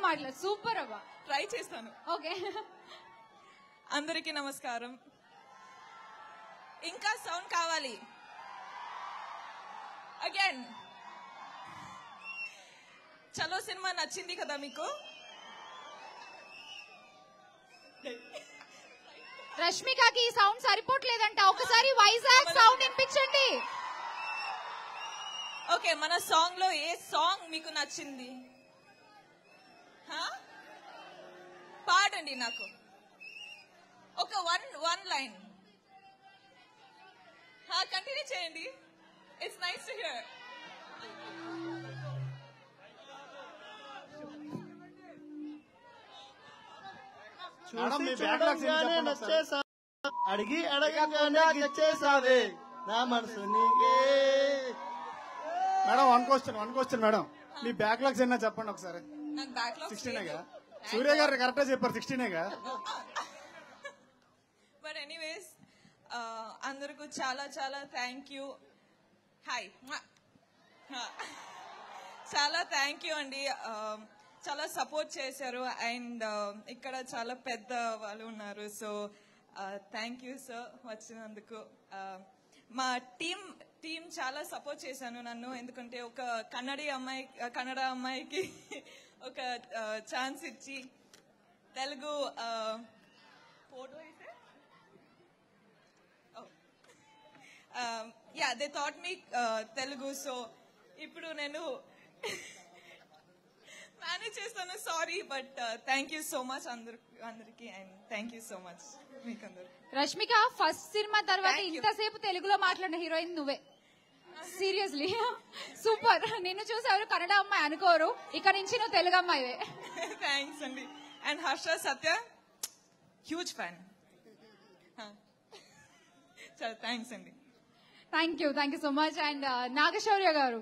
మాట్లాడు. సూపర్ అబ్బా, ట్రై చేస్తాను. ఓకే. అందరికీ నమస్కారం. ఇంకా సౌండ్ కావాలి. అగైన్ చలో సినిమా నచ్చింది కదా మీకు? రష్మికకి ఈ సౌండ్ సరిపోవట్లేదంట, ఒకసారి వైజాగ్ సౌండ్ వినిపించండి. ఓకే, మన సాంగ్ లో ఏ సాంగ్ మీకు నచ్చింది? పాడండి నాకు ఒక వన్ లైన్. కంటిన్యూ చేయండి. It's nice to hear. అడిగి అడగగానే ఇచ్చేసావే నా మనసు నీకే. మేడం వన్ క్వశ్చన్ మేడం, మీ బ్యాక్లాగ్స్ ఏనా చెప్పండి ఒకసారి. నాకు బ్యాక్లాగ్ 16గా సూర్య గారు కరెక్ట్ గా చెప్పారు, 16గా. బట్ ఎనీవేస్ అందరికీ చాలా చాలా థ్యాంక్ యూ. హాయ్, చాలా థ్యాంక్ యూ అండి. చాలా సపోర్ట్ చేశారు అండ్ ఇక్కడ చాలా పెద్ద వాళ్ళు ఉన్నారు. సో థ్యాంక్ యూ సార్ వచ్చినందుకు. మా టీం చాలా సపోర్ట్ చేశాను నన్ను, ఎందుకంటే ఒక కన్నడ అమ్మాయికి ఒక ఛాన్స్ ఇచ్చి తెలుగు ఫోటో అయితే they thought me Telugu. So ఇప్పుడు నేను మేనేజ్ చేస్తాను. Sorry, but thank you so much అందరికి and thank you so much మీకందరు. రష్మిక ఫస్ట్ సినిమా తర్వాత ఇంతసేపు తెలుగులో మాట్లాడిన హీరోయిన్ నువ్వే. Seriously super. నిన్ను చూసి ఎవరు కన్నడ అమ్మాయి అనుకోరు, ఇక్కడ నుంచి నువ్వు తెలుగు అమ్మాయివే. థ్యాంక్స్ అండి. And Harsha Satya huge fan. చాలా థ్యాంక్స్ అండి. Thank you so much. And Naga Shaurya గారు